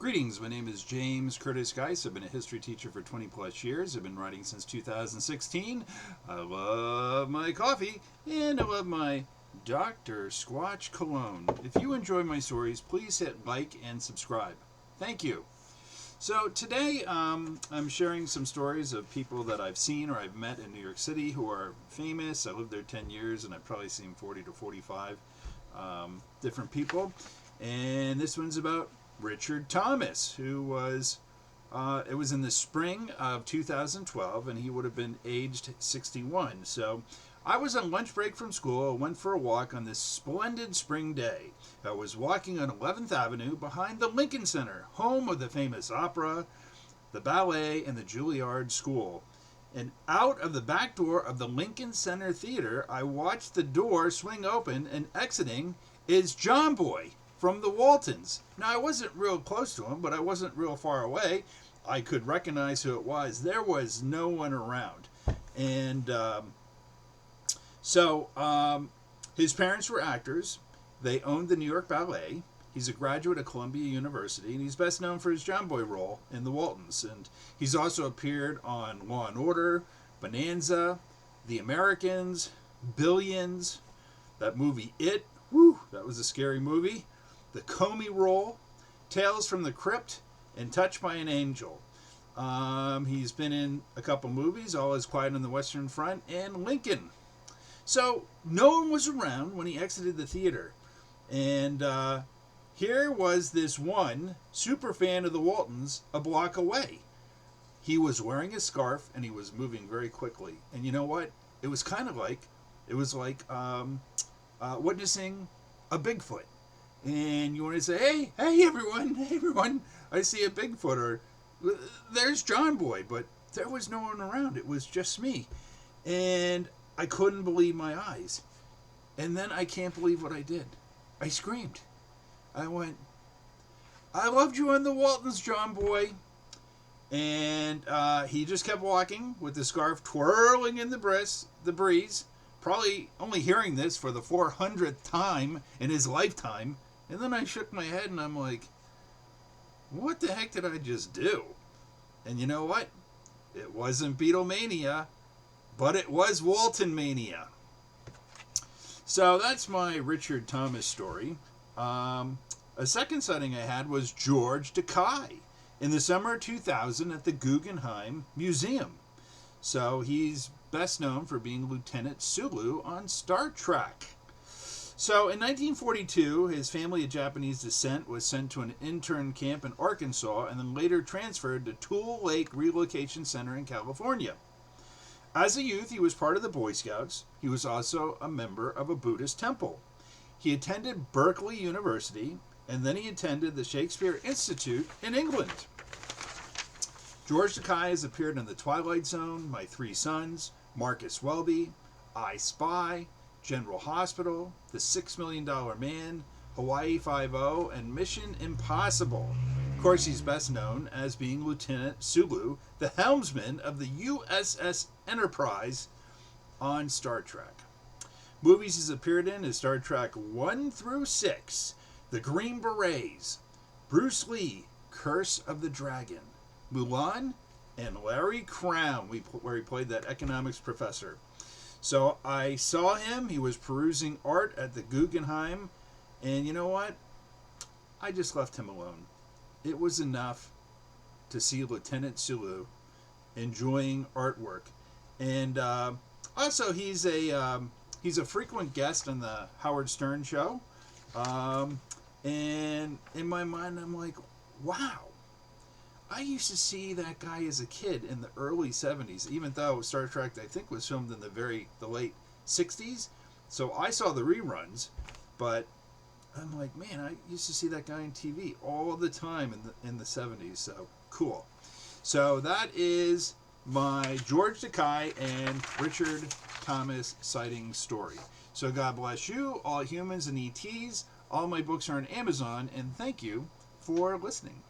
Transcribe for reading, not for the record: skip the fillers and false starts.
Greetings, my name is James Curtis Geis. I've been a history teacher for 20 plus years. I've been writing since 2016. I love my coffee and I love my Dr. Squatch cologne. If you enjoy my stories, please hit like and subscribe. Thank you. So today I'm sharing some stories of people that I've seen or I've met in New York City who are famous. I lived there 10 years and I've probably seen 40 to 45 different people. And this one's about Richard Thomas, who was, it was in the spring of 2012, and he would have been aged 61. So I was on lunch break from school. I went for a walk on this splendid spring day. I was walking on 11th Avenue behind the Lincoln Center, home of the famous opera, the ballet, and the Juilliard School. And out of the back door of the Lincoln Center Theater, I watched the door swing open, and exiting is John Boy from the Waltons. Now, I wasn't real close to him, but I wasn't real far away. I could recognize who it was. There was no one around. And his parents were actors. They owned the New York Ballet. He's a graduate of Columbia University, and he's best known for his John Boy role in the Waltons. And he's also appeared on Law and Order, Bonanza, The Americans, Billions, that movie It. Whew, that was a scary movie. The Comey Role, Tales from the Crypt, and Touched by an Angel. He's been in a couple movies, All Is Quiet on the Western Front, and Lincoln. So no one was around when he exited the theater. And here was this one super fan of the Waltons a block away. He was wearing a scarf and he was moving very quickly. And you know what? It was kind of like, witnessing a Bigfoot. And you want to say, hey everyone, I see a Bigfoot, or there's John Boy, but there was no one around. It was just me. And I couldn't believe my eyes. And then I can't believe what I did. I screamed. I went, I loved you on the Waltons, John Boy. And he just kept walking with the scarf twirling in the breeze, probably only hearing this for the 400th time in his lifetime. And then I shook my head and I'm like, what the heck did I just do? And you know what? It wasn't Beatlemania, but it was Walton mania. So that's my Richard Thomas story. A second sighting I had was George Takei in the summer of 2000 at the Guggenheim Museum. So he's best known for being Lieutenant Sulu on Star Trek. So in 1942, his family of Japanese descent was sent to an intern camp in Arkansas and then later transferred to Tule Lake Relocation Center in California. As a youth, he was part of the Boy Scouts. He was also a member of a Buddhist temple. He attended Berkeley University, and then he attended the Shakespeare Institute in England. George Takei has appeared in The Twilight Zone, My Three Sons, Marcus Welby, I Spy, General Hospital, The $6 Million Man, Hawaii Five-0, and Mission Impossible. Of course, he's best known as being Lieutenant Sulu, the helmsman of the USS Enterprise on Star Trek. Movies he's appeared in is Star Trek 1 through 6, The Green Berets, Bruce Lee, Curse of the Dragon, Mulan, and Larry Crown, where he played that economics professor. So I saw him. He was perusing art at the Guggenheim. And you know what? I just left him alone. It was enough to see Lieutenant Sulu enjoying artwork. And also, he's a frequent guest on the Howard Stern show. And in my mind, I'm like, wow. I used to see that guy as a kid in the early 70s, even though Star Trek, I think, was filmed in the late 60s. So I saw the reruns, but I'm like, man, I used to see that guy on TV all the time in the 70s. So cool. So that is my George Takei and Richard Thomas sighting story. So God bless you, all humans and ETs. All my books are on Amazon, and thank you for listening.